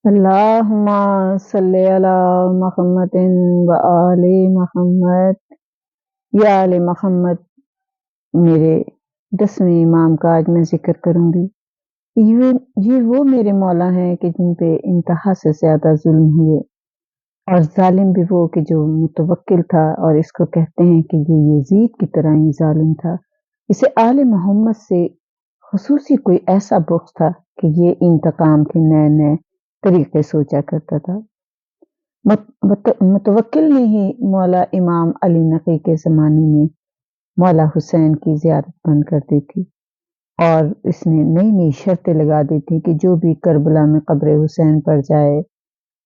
اللہم صلی علی محمد و آل محمد یا آل محمد۔ میرے 10ویں امام کا آج میں ذکر کروں گی۔ یہ وہ میرے مولا ہیں کہ جن پہ انتہا سے زیادہ ظلم ہوئے، اور ظالم بھی وہ کہ جو متوکل تھا، اور اس کو کہتے ہیں کہ یہ یزید کی طرح ہی ظالم تھا۔ اسے آل محمد سے خصوصی کوئی ایسا بغض تھا کہ یہ انتقام کے نئے نئے طریقے سوچا کرتا تھا۔ متوکل نے ہی مولا امام علی نقی کے زمانے میں مولا حسین کی زیارت بند کر دی تھی، اور اس نے نئی نئی شرطیں لگا دی تھی کہ جو بھی کربلا میں قبر حسین پر جائے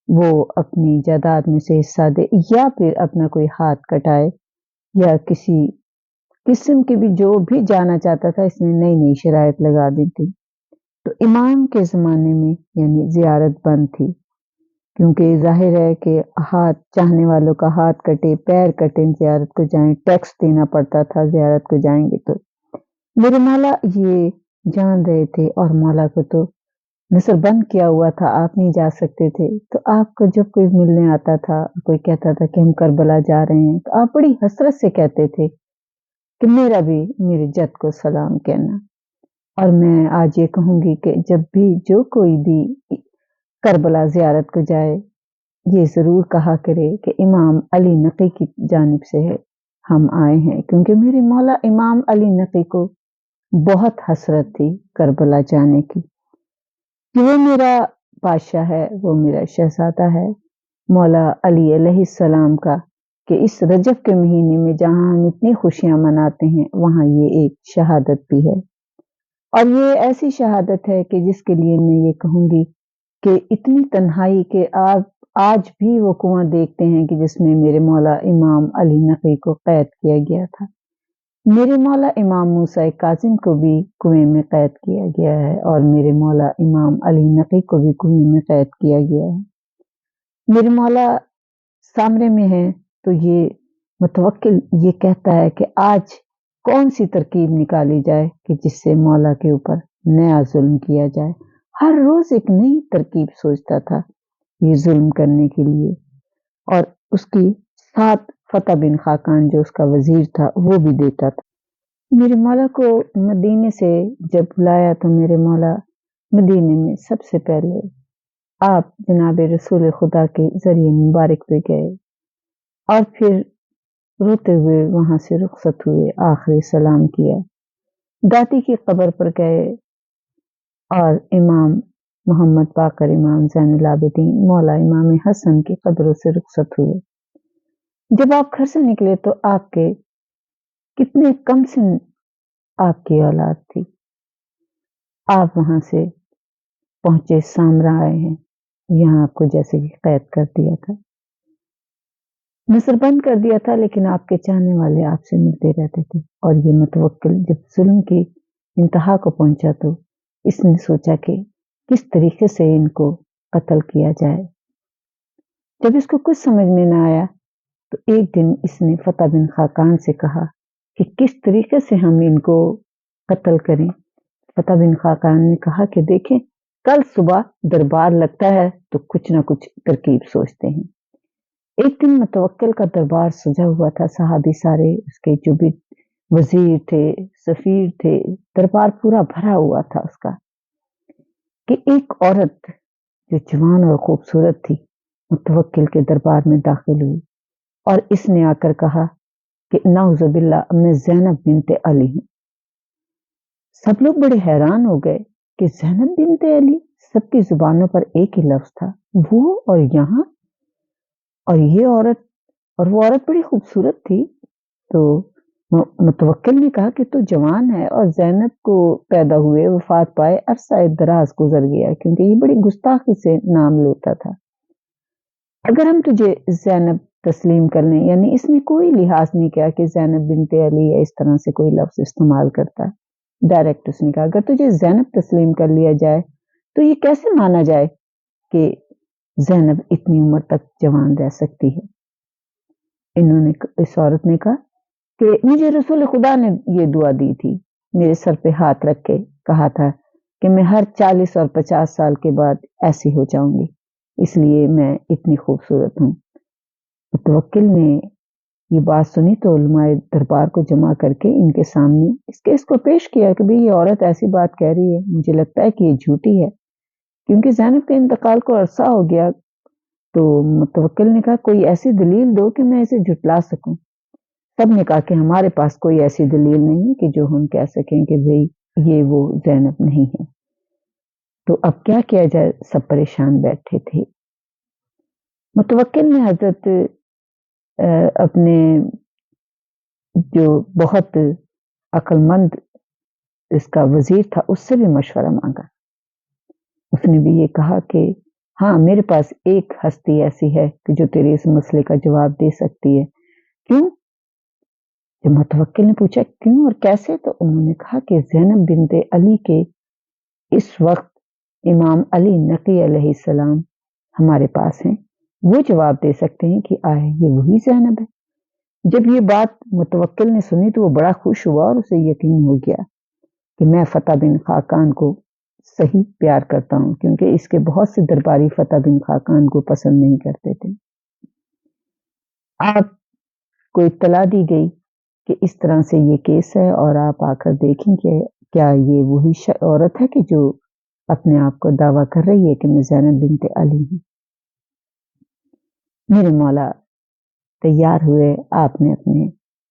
وہ اپنی جائیداد میں سے حصہ دے، یا پھر اپنا کوئی ہاتھ کٹائے، یا کسی قسم کی بھی جو بھی جانا چاہتا تھا۔ اس نے نئی نئی شرائط لگا دی تھی۔ تو امام کے زمانے میں یعنی زیارت بند تھی، کیونکہ ظاہر ہے کہ ہاتھ چاہنے والوں کا ہاتھ کٹے، پیر کٹے، زیارت کو جائیں، ٹیکس دینا پڑتا تھا جیارت کو جائیں گے تو۔ میرے مولا یہ جان رہے تھے، اور مولا کو تو نظر بند کیا ہوا تھا، آپ نہیں جا سکتے تھے۔ تو آپ کو جب کوئی ملنے آتا تھا، کوئی کہتا تھا کہ ہم کربلا جا رہے ہیں، تو آپ بڑی حسرت سے کہتے تھے کہ میرا بھی میرے جد کو سلام کہنا۔ اور میں آج یہ کہوں گی کہ جب بھی جو کوئی بھی کربلا زیارت کو جائے، یہ ضرور کہا کرے کہ امام علی نقی کی جانب سے ہے، ہم آئے ہیں، کیونکہ میرے مولا امام علی نقی کو بہت حسرت تھی کربلا جانے کی، کہ وہ میرا بادشاہ ہے، وہ میرا شہزادہ ہے، مولا علی علیہ السلام کا، کہ اس رجب کے مہینے میں جہاں ہم اتنی خوشیاں مناتے ہیں، وہاں یہ ایک شہادت بھی ہے۔ اور یہ ایسی شہادت ہے کہ جس کے لیے میں یہ کہوں گی کہ اتنی تنہائی کہ آپ آج بھی وہ کنواں دیکھتے ہیں کہ جس میں میرے مولا امام علی نقی کو قید کیا گیا تھا۔ میرے مولا امام موسیٰ کاظم کو بھی کنویں میں قید کیا گیا ہے، اور میرے مولا امام علی نقی کو بھی کنویں میں قید کیا گیا ہے۔ میرے مولا سامنے میں ہے، تو یہ متوکل یہ کہتا ہے کہ آج کون سی ترکیب نکالی جائے کہ جس سے مولا کے اوپر نیا ظلم کیا جائے۔ ہر روز ایک نئی ترکیب سوچتا تھا یہ ظلم کرنے کے لیے، اور اس کی ساتھ فتح بن خاقان جو اس کا وزیر تھا وہ بھی دیتا تھا۔ میرے مولا کو مدینے سے جب بلایا تو میرے مولا مدینے میں سب سے پہلے آپ جناب رسول خدا کے ذریعے مبارک پہ گئے، اور پھر روتے ہوئے وہاں سے رخصت ہوئے، آخری سلام کیا، داتی کی قبر پر گئے، اور امام محمد باقر امام زین العابدین مولا امام حسن کی قبروں سے رخصت ہوئے۔ جب آپ گھر سے نکلے تو آپ کے کتنے کم سن آپ کی اولاد تھی، آپ وہاں سے پہنچے سامرا آئے ہیں، یہاں آپ کو جیسے کہ قید کر دیا تھا، نظر بند کر دیا تھا، لیکن آپ کے چاہنے والے آپ سے ملتے رہتے تھے۔ اور یہ متوکل جب ظلم کی انتہا کو پہنچا تو اس نے سوچا کہ کس طریقے سے ان کو قتل کیا جائے۔ جب اس کو کچھ سمجھ میں نہ آیا تو ایک دن اس نے فتح بن خاقان سے کہا کہ کس طریقے سے ہم ان کو قتل کریں۔ فتح بن خاقان نے کہا کہ دیکھیں، کل صبح دربار لگتا ہے تو کچھ نہ کچھ ترکیب سوچتے ہیں۔ ایک دن متوکل کا دربار سجا ہوا تھا، صحابی سارے اس کے جو بھی وزیر تھے، سفیر تھے، دربار پورا بھرا ہوا تھا اس کا، کہ ایک عورت جو جوان اور خوبصورت تھی متوکل کے دربار میں داخل ہوئی، اور اس نے آ کر کہا کہ نعوذ باللہ میں زینب بنت علی ہوں۔ سب لوگ بڑے حیران ہو گئے کہ زینب بنت علی، سب کی زبانوں پر ایک ہی لفظ تھا، وہ اور یہاں، اور یہ عورت، اور وہ عورت بڑی خوبصورت تھی۔ تو متوکل نے کہا کہ تو جوان ہے، اور زینب کو پیدا ہوئے، وفات پائے، عرصہ دراز گزر گیا، کیونکہ یہ بڑی گستاخی سے نام لیتا تھا۔ اگر ہم تجھے زینب تسلیم کر لیں، یعنی اس نے کوئی لحاظ نہیں کیا کہ زینب بنت علی ہے، اس طرح سے کوئی لفظ استعمال کرتا ہے، ڈائریکٹ اس نے کہا اگر تجھے زینب تسلیم کر لیا جائے تو یہ کیسے مانا جائے کہ زینب اتنی عمر تک جوان رہ سکتی ہے۔ اس عورت نے کہا کہ مجھے رسول خدا نے یہ دعا دی تھی، میرے سر پہ ہاتھ رکھ کے کہا تھا کہ میں ہر 40 اور 50 سال کے بعد ایسی ہو جاؤں گی۔ اس لیے میں اتنی خوبصورت ہوں۔ متوکل نے یہ بات سنی تو علماء دربار کو جمع کر کے ان کے سامنے اس کیس کو پیش کیا کہ بھئی یہ عورت ایسی بات کہہ رہی ہے، مجھے لگتا ہے کہ یہ جھوٹی ہے، کیونکہ زینب کے انتقال کو عرصہ ہو گیا۔ تو متوکل نے کہا کوئی ایسی دلیل دو کہ میں اسے جھٹلا سکوں۔ سب نے کہا کہ ہمارے پاس کوئی ایسی دلیل نہیں کہ جو ہم کہہ سکیں کہ بھئی یہ وہ زینب نہیں ہے۔ تو اب کیا کیا جائے، سب پریشان بیٹھے تھے۔ متوکل نے حضرت اپنے جو بہت عقل مند اس کا وزیر تھا اس سے بھی مشورہ مانگا۔ اس نے بھی یہ کہا کہ ہاں میرے پاس ایک ہستی ایسی ہے کہ جو تیرے اس مسئلے کا جواب دے سکتی ہے۔ کیوں؟ جب متوکل نے پوچھا کیوں اور کیسے، تو انہوں نے کہا کہ زینب بنت علی کے اس وقت امام علی نقی علیہ السلام ہمارے پاس ہیں، وہ جواب دے سکتے ہیں کہ آئے یہ وہی زینب ہے۔ جب یہ بات متوکل نے سنی تو وہ بڑا خوش ہوا اور اسے یقین ہو گیا کہ میں فتح بن خاقان کو صحیح پیار کرتا ہوں، کیونکہ اس کے بہت سے درباری فتح بن خاقان کو پسند نہیں کرتے تھے۔ آپ کو اطلاع دی گئی کہ اس طرح سے یہ کیس ہے اور آپ آ کر دیکھیں کہ کیا یہ وہی عورت ہے کہ جو اپنے آپ کو دعویٰ کر رہی ہے کہ میں زینب بنت علی ہوں۔ میرے مولا تیار ہوئے، آپ نے اپنے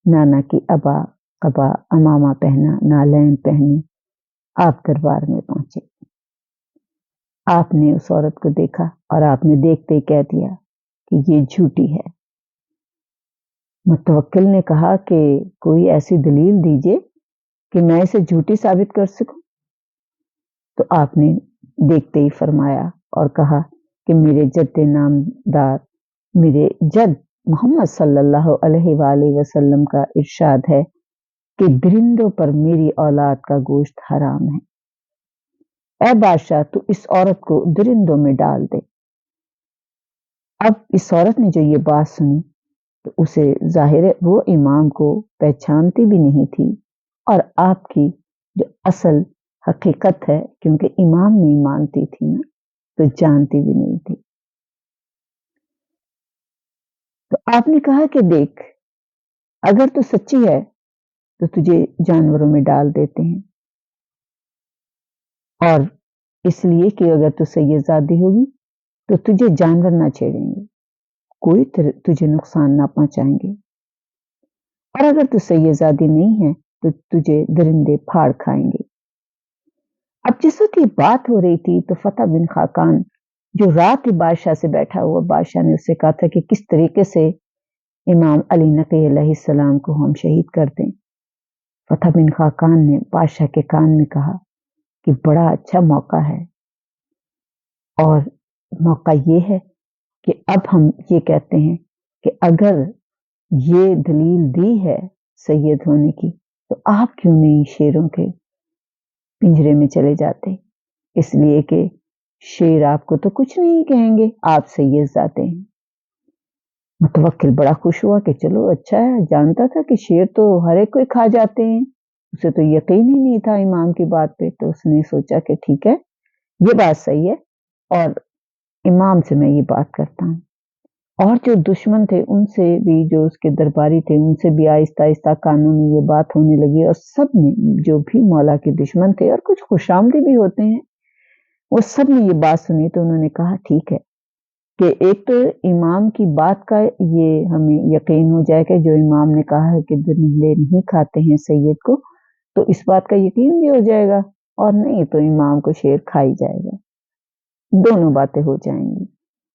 نانا کی ابا قبا امامہ پہنا، نالین پہنی، آپ دربار میں پہنچے۔ آپ نے اس عورت کو دیکھا اور آپ نے دیکھتے ہی کہہ دیا کہ یہ جھوٹی ہے۔ متوکل نے کہا کہ کوئی ایسی دلیل دیجئے کہ میں اسے جھوٹی ثابت کر سکوں۔ تو آپ نے دیکھتے ہی فرمایا اور کہا کہ میرے جد نامدار، میرے جد محمد صلی اللہ علیہ وآلہ وسلم کا ارشاد ہے کہ درندوں پر میری اولاد کا گوشت حرام ہے۔ اے بادشاہ تو اس عورت کو درندوں میں ڈال دے۔ اب اس عورت نے جو یہ بات سنی تو اسے ظاہر ہے وہ امام کو پہچانتی بھی نہیں تھی، اور آپ کی جو اصل حقیقت ہے، کیونکہ امام نہیں مانتی تھی نا، تو جانتی بھی نہیں تھی۔ تو آپ نے کہا کہ دیکھ، اگر تو سچی ہے تو تجھے جانوروں میں ڈال دیتے ہیں، اور اس لیے کہ اگر تو سیدزادی ہوگی تو تجھے جانور نہ چھیڑیں گے، کوئی تجھے نقصان نہ پہنچائیں گے، اور اگر تو سیدزادی نہیں ہے تو تجھے درندے پھاڑ کھائیں گے۔ اب جس وقت یہ بات ہو رہی تھی تو فتح بن خاقان جو رات ہی بادشاہ سے بیٹھا ہوا، بادشاہ نے اس سے کہا تھا کہ کس طریقے سے امام علی نقی علیہ السلام کو ہم شہید کر دیں۔ فتح بن خاقان نے بادشاہ کے کان میں کہا کہ بڑا اچھا موقع ہے، اور موقع یہ ہے کہ اب ہم یہ کہتے ہیں کہ اگر یہ دلیل دی ہے سید ہونے کی تو آپ کیوں نہیں شیروں کے پنجرے میں چلے جاتے، اس لیے کہ شیر آپ کو تو کچھ نہیں کہیں گے، آپ سید ذاتے ہیں۔ متوکل بڑا خوش ہوا کہ چلو اچھا ہے، جانتا تھا کہ شیر تو ہر ایک کو کھا جاتے ہیں، اسے تو یقین ہی نہیں تھا امام کی بات پہ، تو اس نے سوچا کہ ٹھیک ہے یہ بات صحیح ہے، اور امام سے میں یہ بات کرتا ہوں۔ اور جو دشمن تھے ان سے بھی، جو اس کے درباری تھے ان سے بھی آہستہ آہستہ کانوں میں یہ بات ہونے لگی، اور سب نے جو بھی مولا کے دشمن تھے اور کچھ خوش آمدی بھی ہوتے ہیں، وہ سب نے یہ بات سنی تو انہوں نے کہا ٹھیک ہے کہ ایک تو امام کی بات کا یہ ہمیں یقین ہو جائے کہ جو امام نے کہا ہے کہ درندے نہیں کھاتے ہیں سید کو، تو اس بات کا یقین بھی ہو جائے گا، اور نہیں تو امام کو شیر کھائی جائے گا، دونوں باتیں ہو جائیں گی۔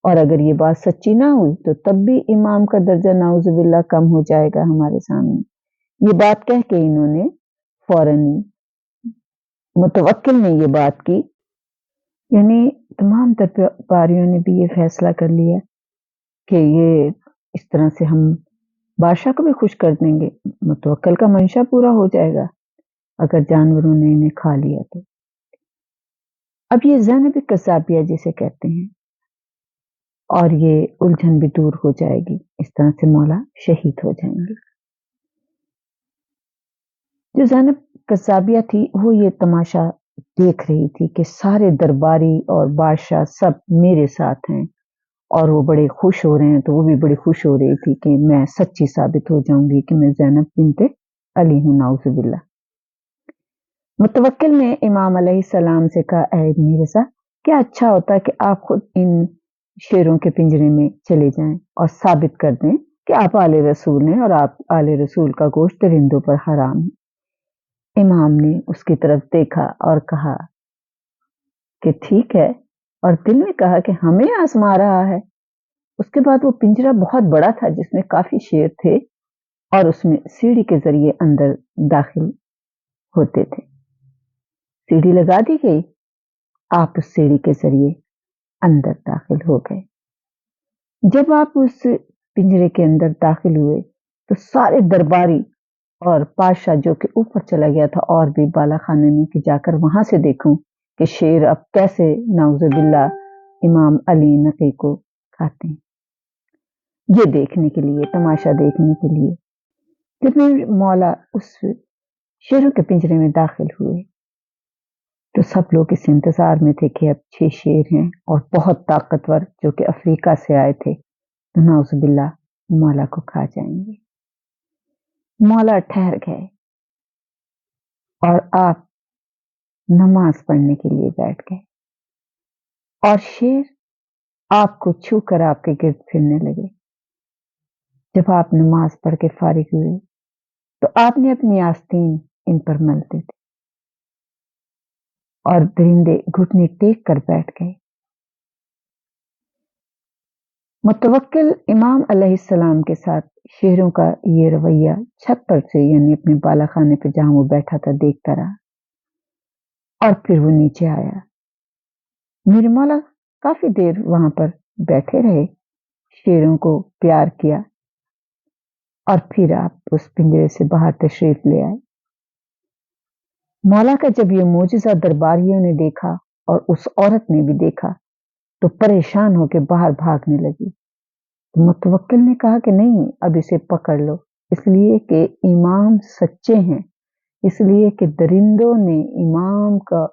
اور اگر یہ بات سچی نہ ہوئی تو تب بھی امام کا درجہ نعوذ باللہ کم ہو جائے گا ہمارے سامنے۔ یہ بات کہہ کے انہوں نے فوراً متوکل نے یہ بات کی، یعنی تمام درباریوں نے بھی یہ فیصلہ کر لیا کہ یہ اس طرح سے ہم بادشاہ کو بھی خوش کر دیں گے، متوکل کا منشا پورا ہو جائے گا اگر جانوروں نے انہیں کھا لیا تو۔ اب یہ زینب قصابیہ جسے کہتے ہیں، اور یہ الجھن بھی دور ہو جائے گی، اس طرح سے مولا شہید ہو جائیں گے۔ جو زینب قصابیہ تھی وہ یہ تماشا دیکھ رہی تھی کہ سارے درباری اور بادشاہ سب میرے ساتھ ہیں، اور وہ بڑے خوش ہو رہے ہیں، تو وہ بھی بڑی خوش ہو رہی تھی کہ میں سچی ثابت ہو جاؤں گی کہ میں زینب بنت علی ہوں، نعوذ باللہ۔ متوکل نے امام علیہ السلام سے کہا، اے ابن رضا، کیا اچھا ہوتا کہ آپ خود ان شیروں کے پنجرے میں چلے جائیں اور ثابت کر دیں کہ آپ آل رسول ہیں اور آپ آل رسول کا گوشت درندوں پر حرام ہے۔ امام نے اس کی طرف دیکھا اور کہا کہ ٹھیک ہے، اور دل میں کہا کہ ہمیں آزما رہا ہے۔ اس کے بعد وہ پنجرا بہت بڑا تھا جس میں کافی شیر تھے اور اس میں سیڑھی کے ذریعے اندر داخل ہوتے تھے۔ سیڑھی لگا دی گئی، آپ اس سیڑھی کے ذریعے اندر داخل ہو گئے۔ جب آپ اس پنجرے کے اندر داخل ہوئے تو سارے درباری اور بادشاہ جو کہ اوپر چلا گیا تھا اور بھی بالا خانے میں کہ جا کر وہاں سے دیکھوں کہ شیر اب کیسے نعوذ باللہ امام علی نقی کو کھاتے ہیں، یہ دیکھنے کے لیے، تماشا دیکھنے کے لیے۔ جب میرے مولا اس شیروں کے پنجرے میں داخل ہوئے تو سب لوگ اس انتظار میں تھے کہ اب 6 شیر ہیں اور بہت طاقتور جو کہ افریقہ سے آئے تھے، تو نعوذ باللہ مولا کو کھا جائیں گے۔ مولا ٹھہر گئے اور آپ نماز پڑھنے کے لیے بیٹھ گئے اور شیر آپ کو چھو کر آپ کے گرد پھرنے لگے۔ جب آپ نماز پڑھ کے فارغ ہوئے تو آپ نے اپنی آستین ان پر مل دی تھی اور درندے گھٹنے ٹیک کر بیٹھ گئے۔ متوکل امام علیہ السلام کے ساتھ شیروں کا یہ رویہ چھت پر سے یعنی اپنے بالا خانے پہ جہاں وہ بیٹھا تھا دیکھتا رہا، اور پھر وہ نیچے آیا۔ میرے مولا کافی دیر وہاں پر بیٹھے رہے، شیروں کو پیار کیا، اور پھر آپ اس پنجرے سے باہر تشریف لے آئے۔ مولا کا جب یہ معجزہ درباریوں نے دیکھا اور اس عورت نے بھی دیکھا تو پریشان ہو کے باہر بھاگنے لگی۔ متوکل نے کہا کہ نہیں، اب اسے پکڑ لو، اس لیے کہ امام سچے ہیں، اس لیے کہ درندوں نے امام کا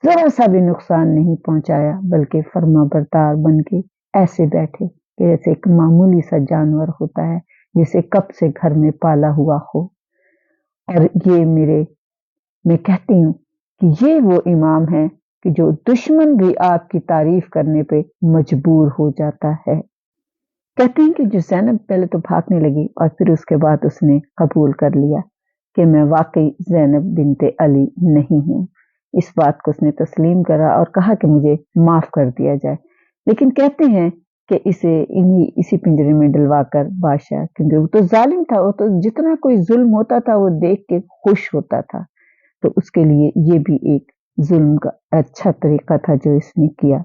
ذرا سا بھی نقصان نہیں پہنچایا، بلکہ فرما بردار بن کے ایسے بیٹھے کہ جیسے ایک معمولی سا جانور ہوتا ہے جسے کب سے گھر میں پالا ہوا ہو۔ اور یہ میں کہتی ہوں کہ یہ وہ امام ہے کہ جو دشمن بھی آپ کی تعریف کرنے پہ مجبور ہو جاتا ہے۔ کہتے ہیں کہ جو زینب پہلے تو بھاگنے لگی اور پھر اس کے بعد اس نے قبول کر لیا کہ میں واقعی زینب بنت علی نہیں ہوں۔ اس بات کو اس نے تسلیم کرا اور کہا کہ مجھے معاف کر دیا جائے، لیکن کہتے ہیں کہ اسی پنجرے میں ڈلوا کر بادشاہ، کیونکہ وہ تو ظالم تھا، وہ تو جتنا کوئی ظلم ہوتا تھا وہ دیکھ کے خوش ہوتا تھا، تو اس کے لیے یہ بھی ایک ظلم کا اچھا طریقہ تھا جو اس نے کیا۔